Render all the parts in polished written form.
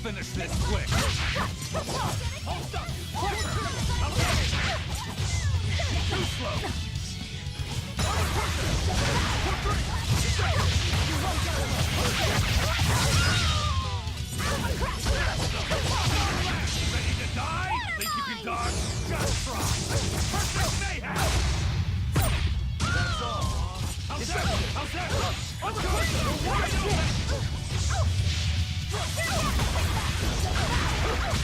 finish this quick. Too slow. Ready to die? Think you can dodge? Just try. Perfect mayhem. That's all. How's that? How's that? Let's go. You're wide open.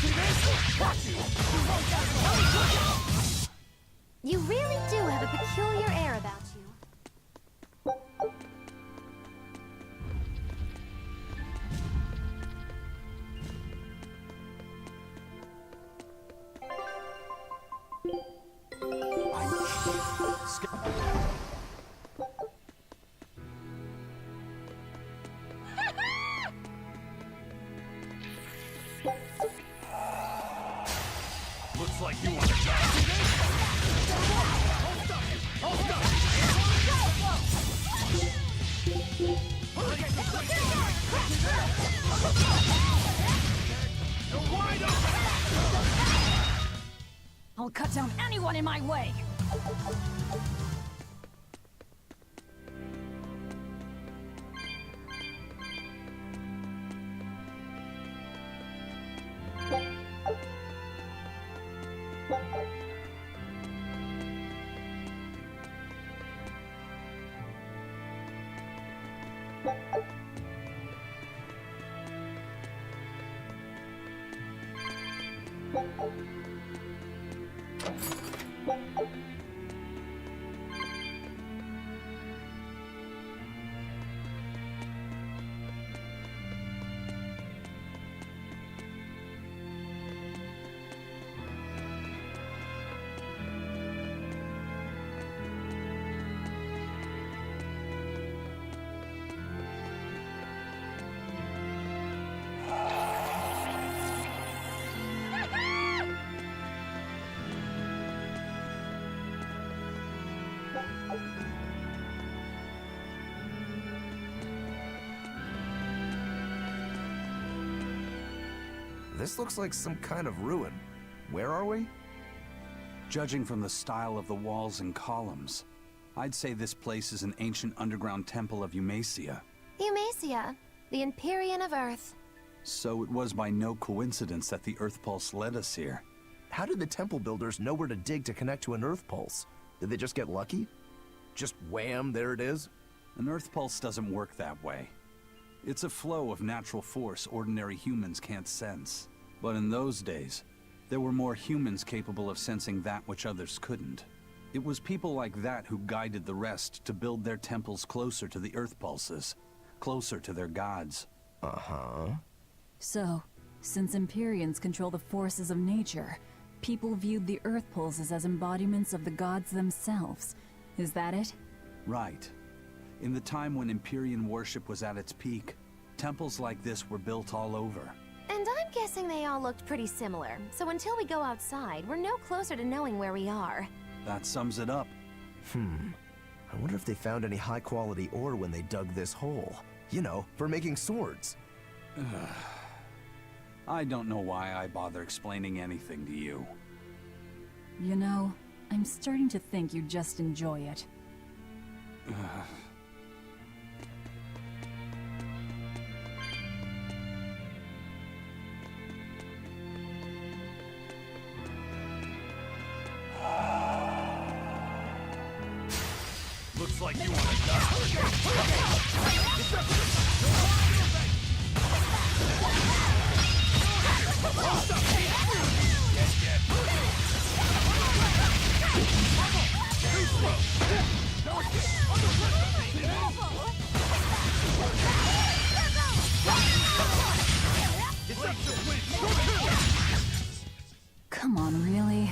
See this? Watch you. You really do have a peculiar air about you. Looks like you want to die. You're wide open. I'll cut down anyone in my way! This looks like some kind of ruin. Where are we? Judging from the style of the walls and columns, I'd say this place is an ancient underground temple of Eumacia. Eumacia, the Empyrean of Earth. So it was by no coincidence that the Earth Pulse led us here. How did the temple builders know where to dig to connect to an Earth Pulse? Did they just get lucky? Just wham, there it is? An Earth Pulse doesn't work that way. It's a flow of natural force ordinary humans can't sense. But in those days, there were more humans capable of sensing that which others couldn't. It was people like that who guided the rest to build their temples closer to the Earth Pulses, closer to their gods. Uh-huh. So, since Empyreans control the forces of nature, people viewed the Earth Pulses as embodiments of the gods themselves. Is that it? Right. In the time when Empyrean worship was at its peak, temples like this were built all over. And I'm guessing they all looked pretty similar, so until we go outside, we're no closer to knowing where we are. That sums it up. I wonder if they found any high-quality ore when they dug this hole. You know, for making swords. I don't know why I bother explaining anything to you. You know, I'm starting to think you just enjoy it. Looks like you want to die. Come on, really?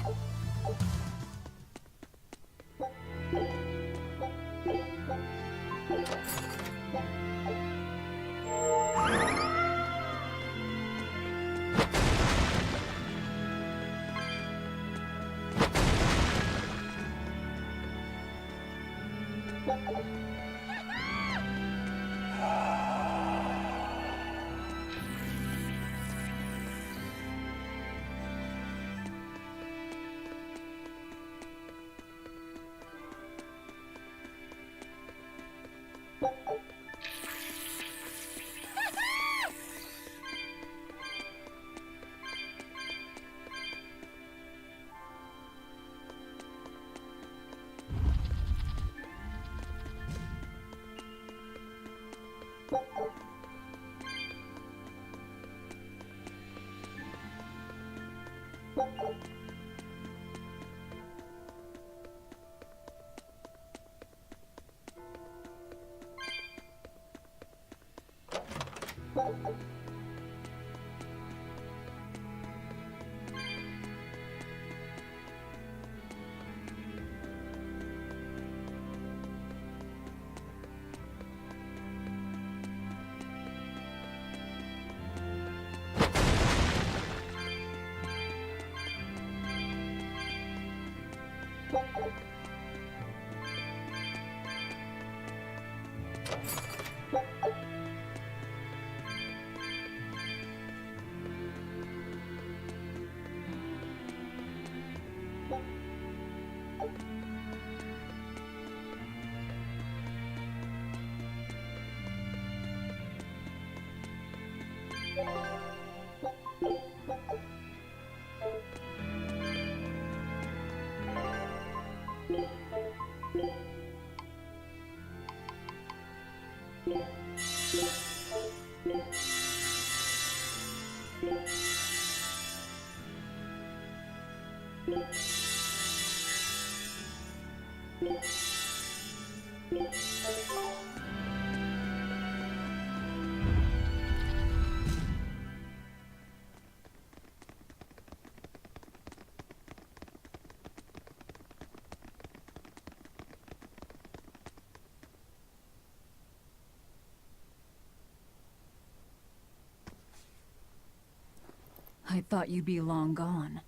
I thought you'd be long gone.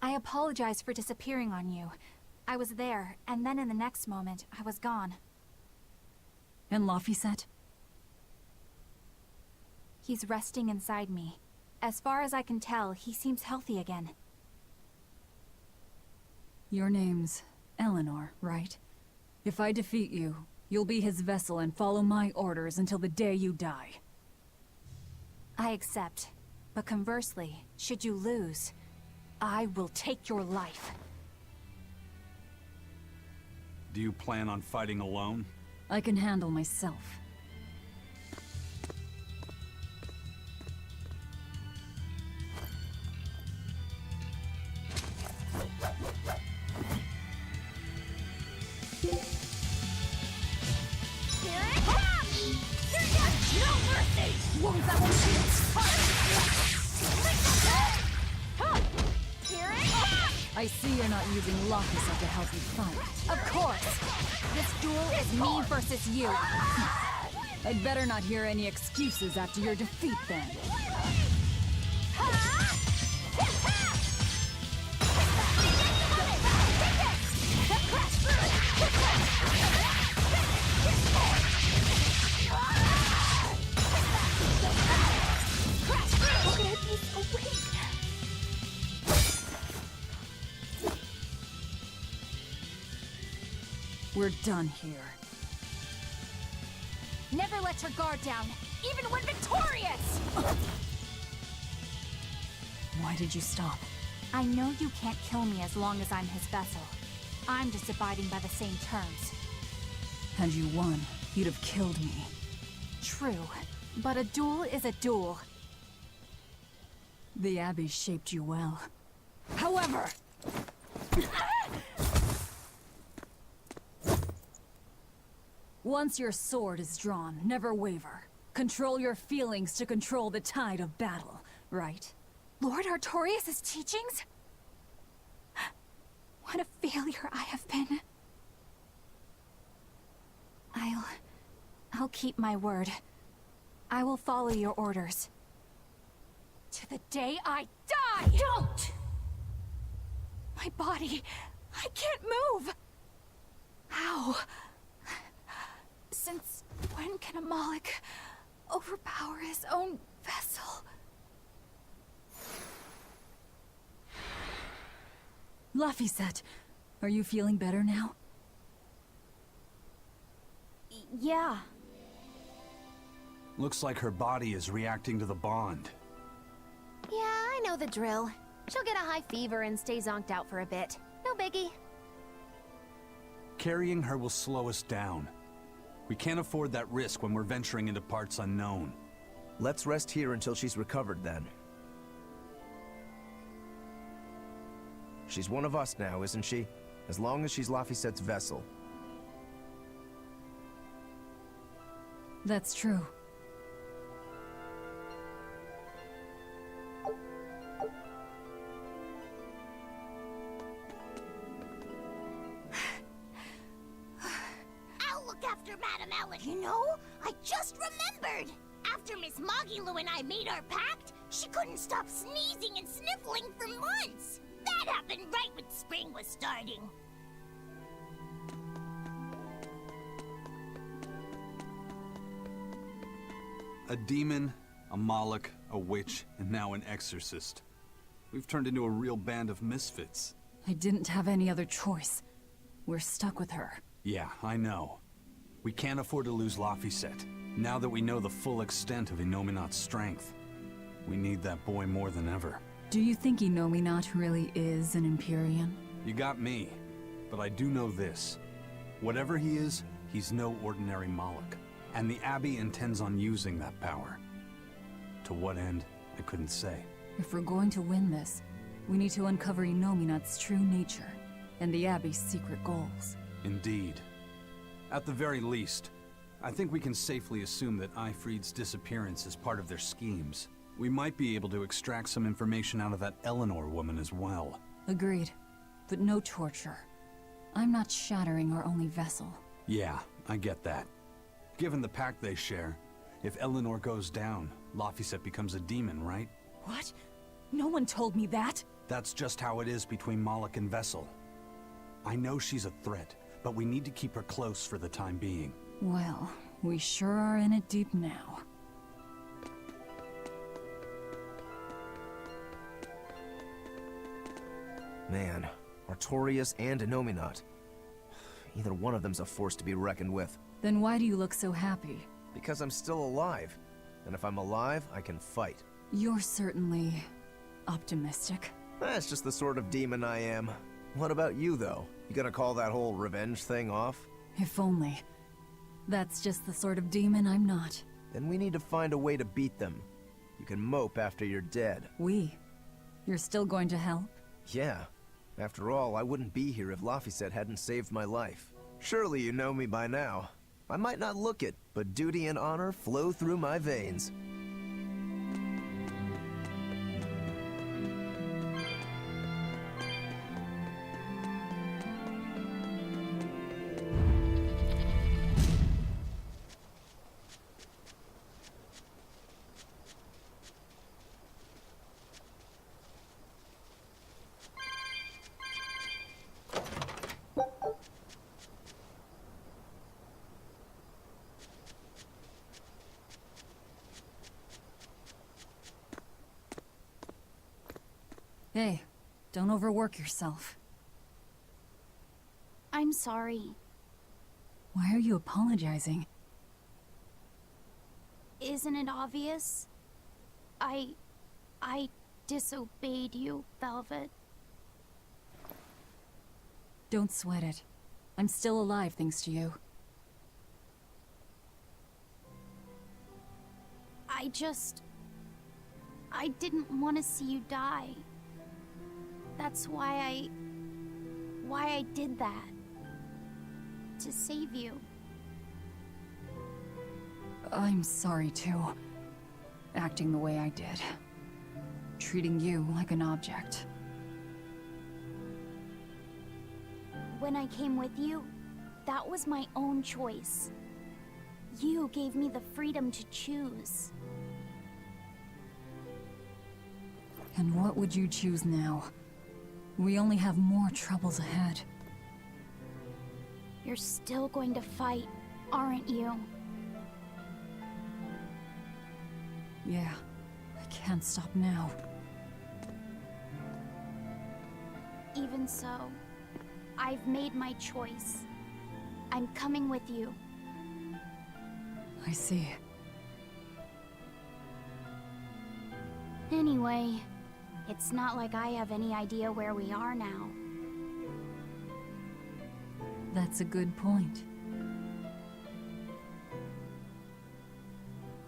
I apologize for disappearing on you. I was there, and then in the next moment, I was gone. And Laphicet? He's resting inside me. As far as I can tell, he seems healthy again. Your name's Eleanor, right? If I defeat you, you'll be his vessel and follow my orders until the day you die. I accept. But conversely, should you lose, I will take your life. Do you plan on fighting alone? I can handle myself. I see you're not using Laphicet to help you fight. Of course! This duel is me versus you. I'd better not hear any excuses after your defeat, then. We're done here. Never let your guard down, even when victorious! Why did you stop? I know you can't kill me as long as I'm his vessel. I'm just abiding by the same terms. Had you won, you'd have killed me. True, but a duel is a duel. The Abbey shaped you well. However... Once your sword is drawn, never waver. Control your feelings to control the tide of battle, right? Lord Artorias' teachings? What a failure I have been. I'll keep my word. I will follow your orders. To the day I die! Don't! My body... I can't move! How? Since when can a Moloch overpower his own vessel? Laphicet, are you feeling better now? Yeah, Looks like her body is reacting to the bond. Yeah, I know the drill. She'll get a high fever and stay zonked out for a bit. No biggie. Carrying her will slow us down. We can't afford that risk when we're venturing into parts unknown. Let's rest here until she's recovered then. She's one of us now, isn't she? As long as she's Laphicet's vessel. That's true. I'll look after Madame Ellen. You know, I just remembered. After Miss Mogilou and I made our pact, she couldn't stop sneezing and sniffling for months. That happened right when spring was starting. A demon, a Moloch, a witch, and now an exorcist. We've turned into a real band of misfits. I didn't have any other choice. We're stuck with her. Yeah, I know. We can't afford to lose Laphicet. Now that we know the full extent of Inominat's strength, we need that boy more than ever. Do you think Inominat really is an Empyrean? You got me, but I do know this. Whatever he is, he's no ordinary Moloch. And the Abbey intends on using that power. To what end, I couldn't say. If we're going to win this, we need to uncover Inominat's true nature and the Abbey's secret goals. Indeed. At the very least, I think we can safely assume that Ifrid's disappearance is part of their schemes. We might be able to extract some information out of that Eleanor woman as well. Agreed. But no torture. I'm not shattering our only vessel. Yeah, I get that. Given the pact they share, if Eleanor goes down, Laphicet becomes a demon, right? What? No one told me that! That's just how it is between Moloch and Vessel. I know she's a threat, but we need to keep her close for the time being. Well, we sure are in it deep now. Man, Artorias and Inominat. Either one of them's a force to be reckoned with. Then why do you look so happy? Because I'm still alive. And if I'm alive, I can fight. You're certainly optimistic. That's just the sort of demon I am. What about you, though? You gonna call that whole revenge thing off? If only. That's just the sort of demon I'm not. Then we need to find a way to beat them. You can mope after you're dead. You're still going to help? Yeah. After all, I wouldn't be here if Laphicet hadn't saved my life. Surely you know me by now. I might not look it, but duty and honor flow through my veins. Hey, don't overwork yourself. I'm sorry. Why are you apologizing? Isn't it obvious? I disobeyed you, Velvet. Don't sweat it. I'm still alive thanks to you. I didn't want to see you die. That's why I did that. To save you. I'm sorry too. Acting the way I did. Treating you like an object. When I came with you, that was my own choice. You gave me the freedom to choose. And what would you choose now? We only have more troubles ahead. You're still going to fight, aren't you? Yeah, I can't stop now. Even so, I've made my choice. I'm coming with you. I see. Anyway, it's not like I have any idea where we are now. That's a good point.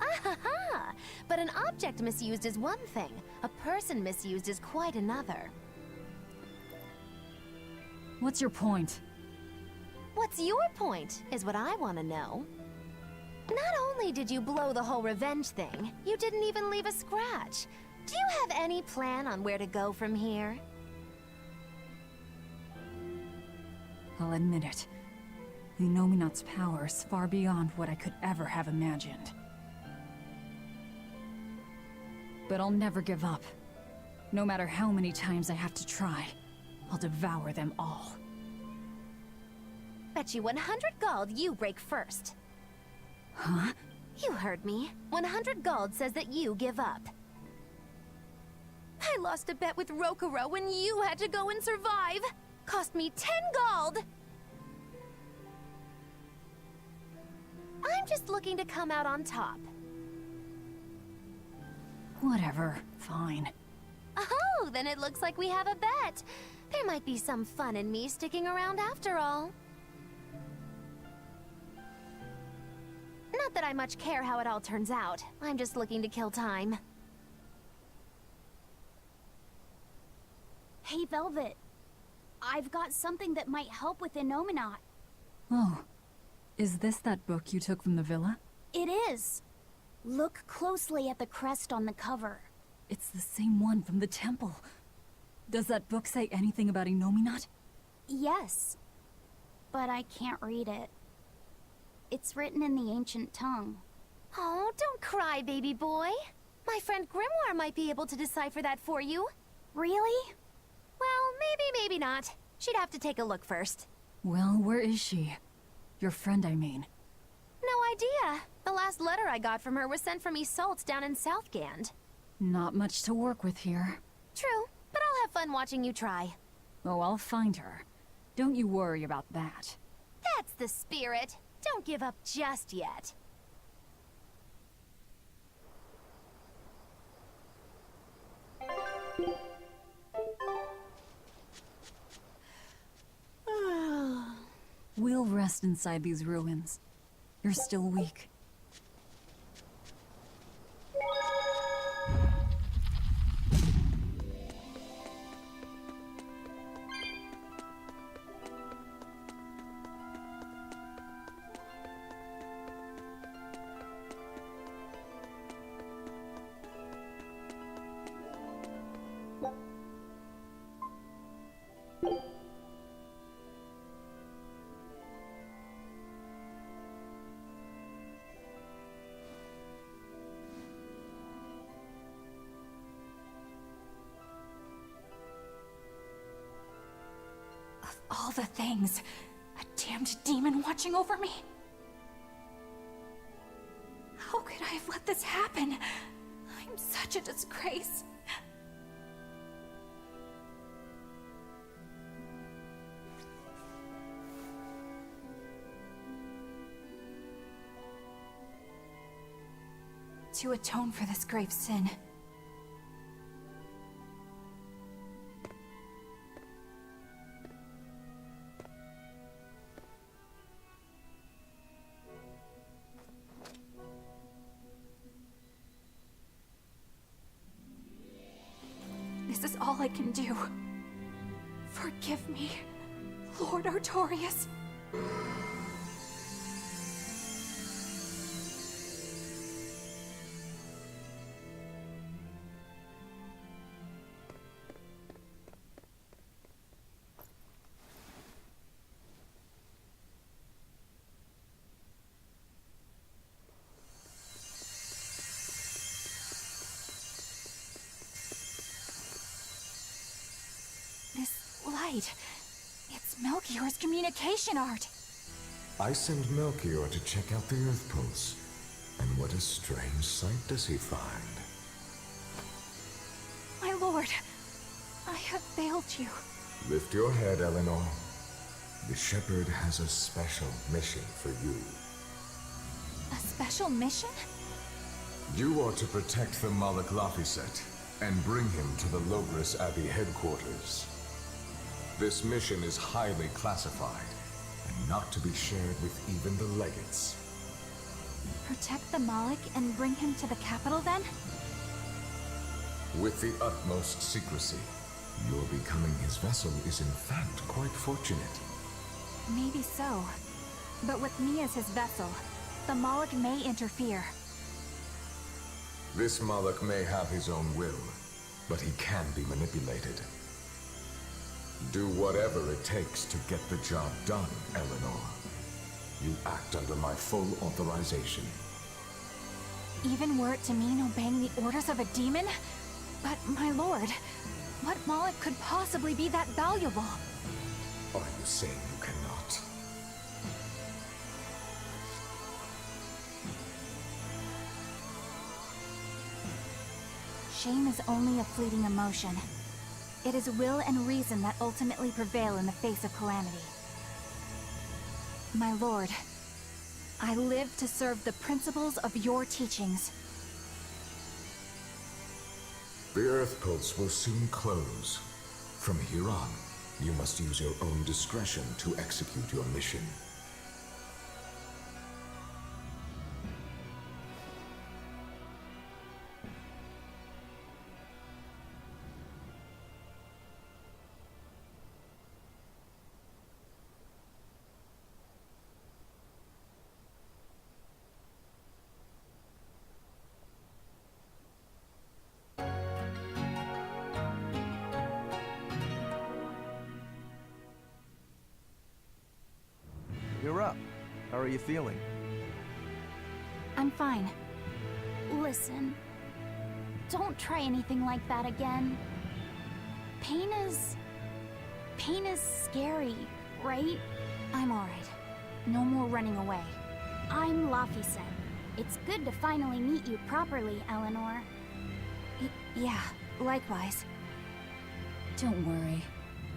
Ahaha! But an object misused is one thing. A person misused is quite another. What's your point? What's your point, is what I want to know. Not only did you blow the whole revenge thing, you didn't even leave a scratch. Do you have any plan on where to go from here? I'll admit it. The Nominat's power is far beyond what I could ever have imagined. But I'll never give up. No matter how many times I have to try, I'll devour them all. Bet you 100 gold you break first. Huh? You heard me. 100 gold says that you give up. I lost a bet with Rokuro when you had to go and survive. Cost me 10 gold. I'm just looking to come out on top. Whatever. Fine. Oh, then it looks like we have a bet. There might be some fun in me sticking around after all. Not that I much care how it all turns out. I'm just looking to kill time. Hey, Velvet. I've got something that might help with Innominat. Oh. Is this that book you took from the villa? It is. Look closely at the crest on the cover. It's the same one from the temple. Does that book say anything about Innominat? Yes. But I can't read it. It's written in the ancient tongue. Oh, don't cry, baby boy. My friend Grimoire might be able to decipher that for you. Really? Well, maybe not. She'd have to take a look first. Well, where is she? Your friend, I mean. No idea. The last letter I got from her was sent from Isolde down in Southgand. Not much to work with here. True, but I'll have fun watching you try. Oh, I'll find her. Don't you worry about that. That's the spirit. Don't give up just yet. We'll rest inside these ruins. You're still weak. All the things. A damned demon watching over me. How could I have let this happen? I'm such a disgrace. To atone for this grave sin, this is all I can do. Forgive me, Lord Artorias. This light, it's Melchior's communication art. I send Melchior to check out the Earth Pulse. And what a strange sight does he find? My lord, I have failed you. Lift your head, Eleanor. The Shepherd has a special mission for you. A special mission? You are to protect the Malak Laphicet. and bring him to the Logris Abbey headquarters. This mission is highly classified, and not to be shared with even the legates. Protect the Malik and bring him to the capital then? With the utmost secrecy. Your becoming his vessel is in fact quite fortunate. Maybe so. But with me as his vessel, the Malik may interfere. This Malik may have his own will, but he can be manipulated. Do whatever it takes to get the job done, Eleanor. You act under my full authorization. Even were it to mean obeying the orders of a demon? But, my lord, what Malik could possibly be that valuable? Are you saying you cannot? Shame is only a fleeting emotion. It is will and reason that ultimately prevail in the face of calamity. My lord, I live to serve the principles of your teachings. The Earth Pulse will soon close. From here on, you must use your own discretion to execute your mission. You're up. How are you feeling? I'm fine. Listen, don't try anything like that again. Pain is scary, right? I'm alright. No more running away. I'm Laphicet. It's good to finally meet you properly, Eleanor. Yeah, likewise. Don't worry.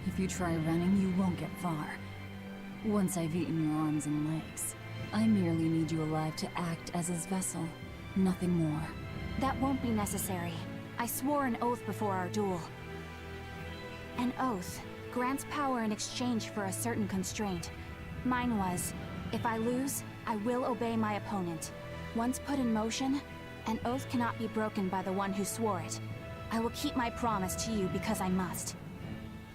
If you try running, you won't get far. Once I've eaten your arms and legs, I merely need you alive to act as his vessel. Nothing more. That won't be necessary. I swore an oath before our duel. An oath grants power in exchange for a certain constraint. Mine was, if I lose, I will obey my opponent. Once put in motion, an oath cannot be broken by the one who swore it. I will keep my promise to you because I must.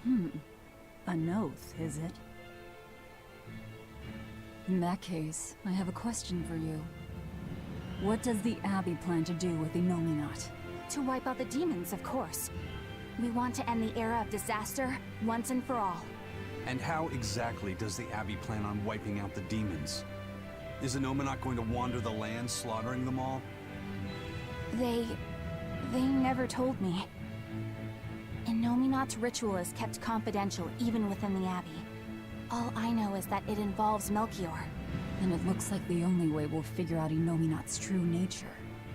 An oath, is it? In that case, I have a question for you. What does the Abbey plan to do with the Nominat? To wipe out the demons, of course. We want to end the era of disaster, once and for all. And how exactly does the Abbey plan on wiping out the demons? Is the Nominat going to wander the land, slaughtering them all? They never told me. Nominat's ritual is kept confidential even within the Abbey. All I know is that it involves Melchior. And it looks like the only way we'll figure out Nominat's true nature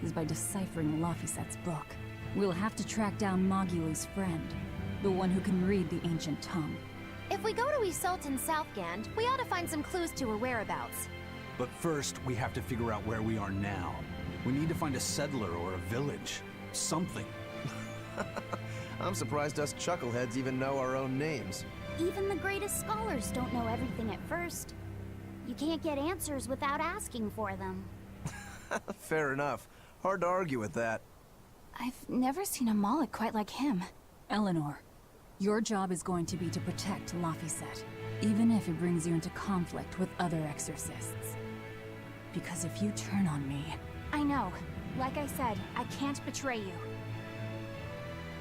is by deciphering Laphicet's book. We'll have to track down Magulu's friend, the one who can read the ancient tongue. If we go to Isolt in Southgand, we ought to find some clues to her whereabouts. But first, we have to figure out where we are now. We need to find a settler or a village. Something. I'm surprised us chuckleheads even know our own names. Even the greatest scholars don't know everything at first. You can't get answers without asking for them. Fair enough. Hard to argue with that. I've never seen a Malik quite like him. Eleanor, your job is going to be to protect Laphicet, even if it brings you into conflict with other exorcists. Because if you turn on me... I know. Like I said, I can't betray you.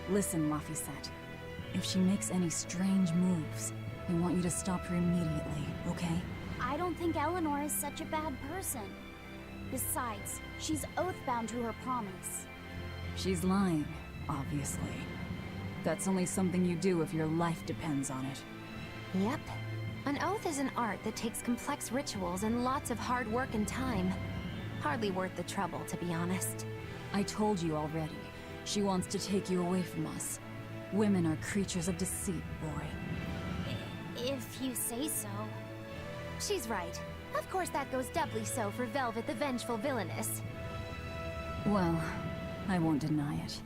Listen, Laphicet. If she makes any strange moves, I want you to stop her immediately, okay? I don't think Eleanor is such a bad person. Besides, she's oath-bound to her promise. She's lying, obviously. That's only something you do if your life depends on it. Yep. An oath is an art that takes complex rituals and lots of hard work and time. Hardly worth the trouble, to be honest. I told you already. She wants to take you away from us. Women are creatures of deceit, boy. If you say so. She's right. Of course that goes doubly so for Velvet the Vengeful Villainess. Well, I won't deny it.